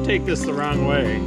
Take this the wrong way.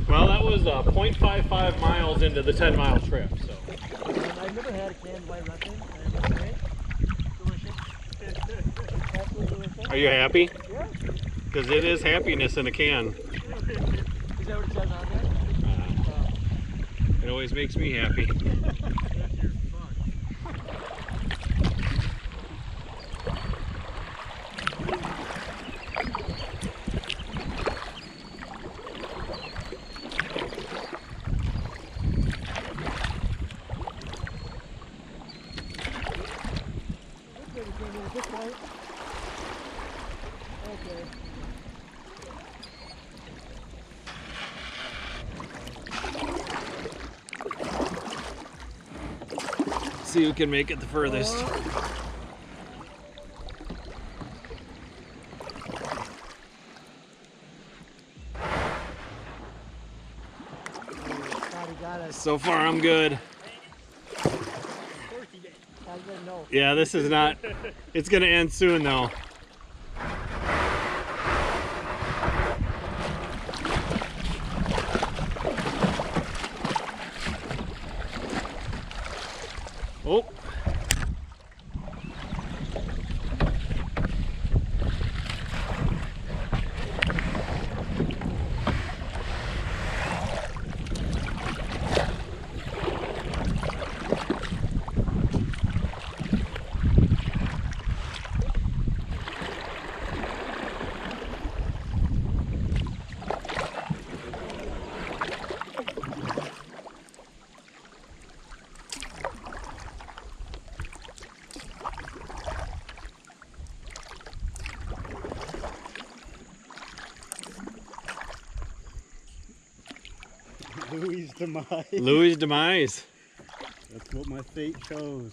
Well, that was 0.55 miles into the 10-mile trip. So. I've never had a canned white Russian, and it was great. Delicious. Absolutely delicious. Are you happy? Yeah. Because it is happiness in a can. Is that what it says on there? It always makes me happy. See who can make it the furthest. So far I'm good. Yeah, this is not, it's gonna end soon though. Oh. Louis' demise. Louis' demise. That's what my fate chose.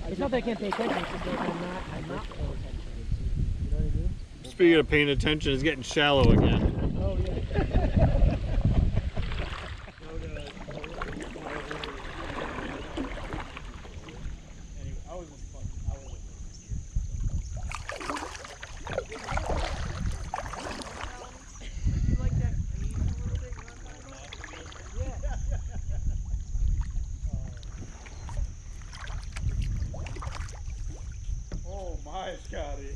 It's not that I can't pay attention, it's just that I'm not paying attention. You know what I mean? Speaking of paying attention, it's getting shallow again. Oh, yeah. Oh my, Scotty.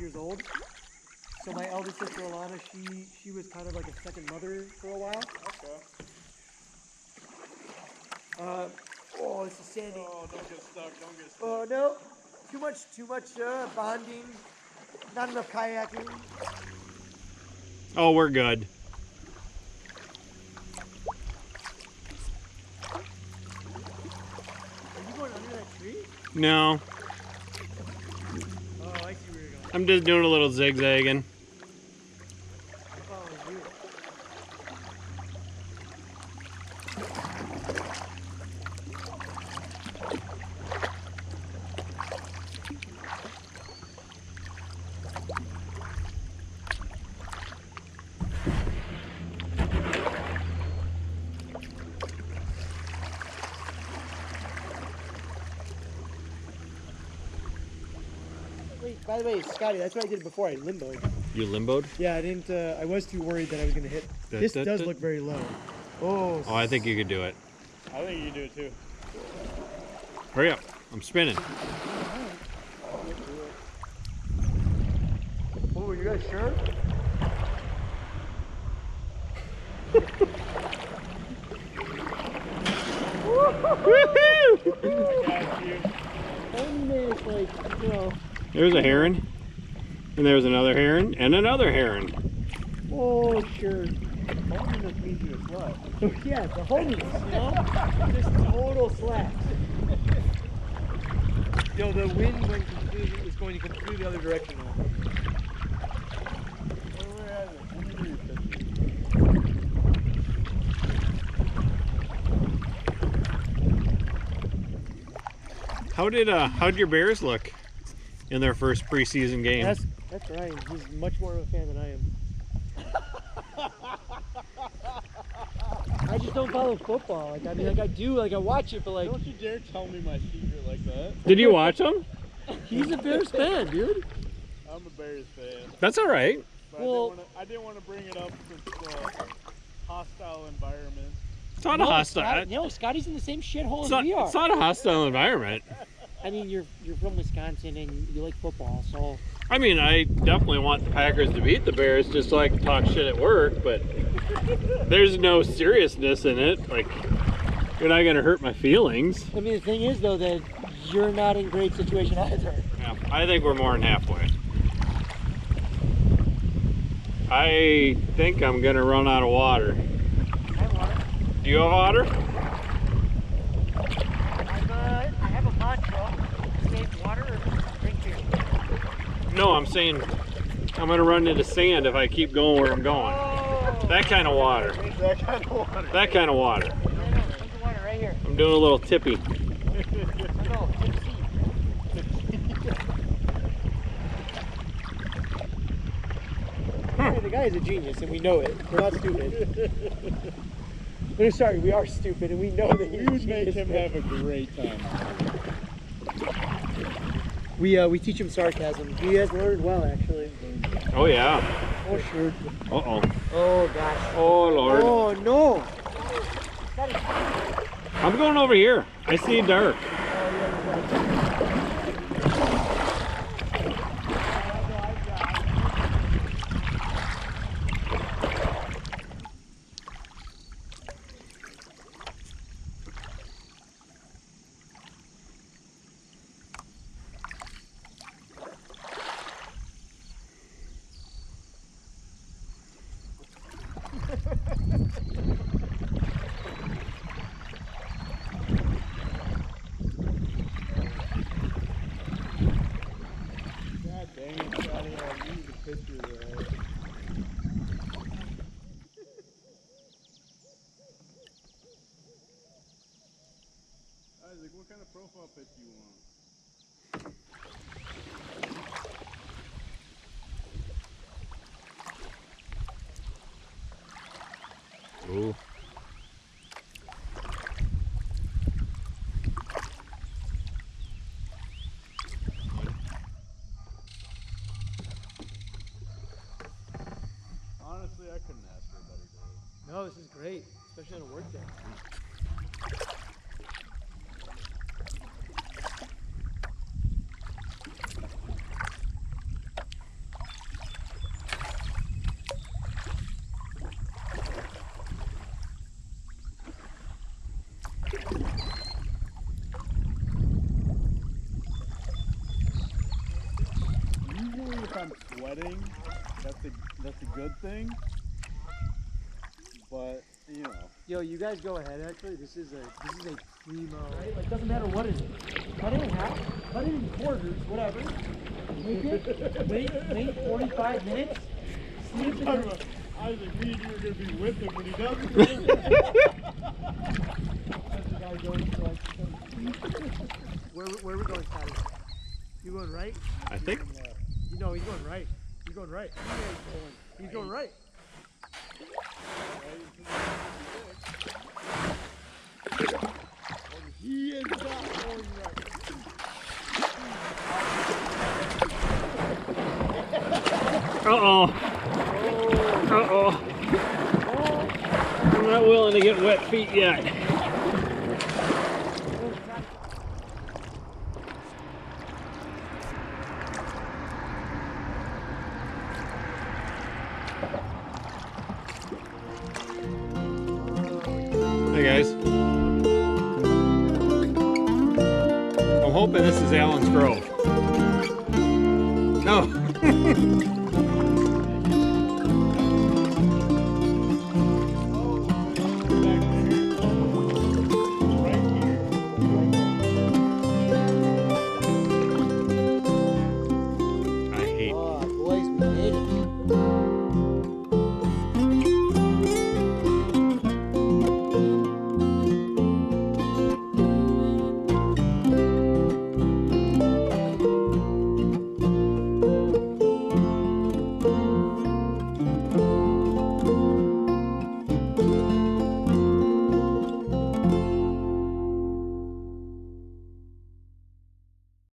years old. So my eldest sister Alana, she was kind of like a second mother for a while. Okay. Oh, this is sandy. Oh, don't get stuck. Don't get stuck. Oh no, too much bonding. Not enough kayaking. Oh, we're good. Are you going under that tree? No, Oh, I see where you're going. I'm just doing a little zigzagging. I'm following you. Wait, by the way, Scotty, that's what I did before. I limboed. You limboed? Yeah, I didn't. I was too worried that I was gonna hit. This does look very low. Oh. Oh, I think you could do it. I think you can do it too. Hurry up. I'm spinning. Oh, you guys sure? Woohoo! I got you. It's like, you know. There's a heron. And there's another heron and another heron. Oh, sure. Holiness means you're a slut. Oh, yeah, the homies, you know? Just total slacks. Yo, the wind is going to completely the other direction now. Where is it? Let me read this. How'd your Bears look in their first preseason game? That's Ryan. He's much more of a fan than I am. I just don't follow football. Like, I mean, like I do, like I watch it, but like. Don't you dare tell me my secret like that. Did you watch them? He's a Bears fan, dude. I'm a Bears fan. That's all right. But Well- I didn't want to bring it up since the hostile environment. It's not a hostile. Scotty's in the same shithole It's as we are. not a hostile environment. I mean, you're from Wisconsin and you like football, so. I mean, I definitely want the Packers to beat the Bears just so I can talk shit at work, but there's no seriousness in it. Like, you're not gonna hurt my feelings. I mean, the thing is, though, that you're not in great situation either. Yeah, I think we're more than halfway. I think I'm gonna run out of water. I have water. Do you have water? I have a mantra. Save water or drink beer. No, I'm saying I'm gonna run into sand if I keep going where I'm going. Oh. That kind of water. That kind of water. That kind of water. No, drink the water right here. I'm doing a little tippy. No, tipsy. Hey, the guy is a genius, and we know it. We're not stupid. We're sorry, we are stupid, and we know that he's We would make him have a great time. We teach him sarcasm. He has learned well, actually. Oh yeah. Oh, sure. Uh-oh. Oh, gosh. Oh Lord. Oh, no. I'm going over here. I see dark. God dang it, Scotty, I need the picture of that. Isaac, what kind of profile pic do you want? Ooh. Honestly, I couldn't ask for a better day. No, this is great, especially on a work day. I'm sweating, that's a good thing. But you know. Yo, you guys go ahead. Actually, this is a primo. Right? Like, doesn't matter what it is. Cut it in half. Cut it in quarters. Whatever. Make it. Wait 45 minutes. Sleep in Talking the- about, I was like, me and you were gonna be with him when he does it. That's the guy going to like. Where we going, Patty? You going right? I think. You know he's going right. He's going right. He's going right. He is not going right. Uh-oh. Uh-oh. I'm not willing to get wet feet yet. Hey guys. I'm hoping this is Allen's Grove. No.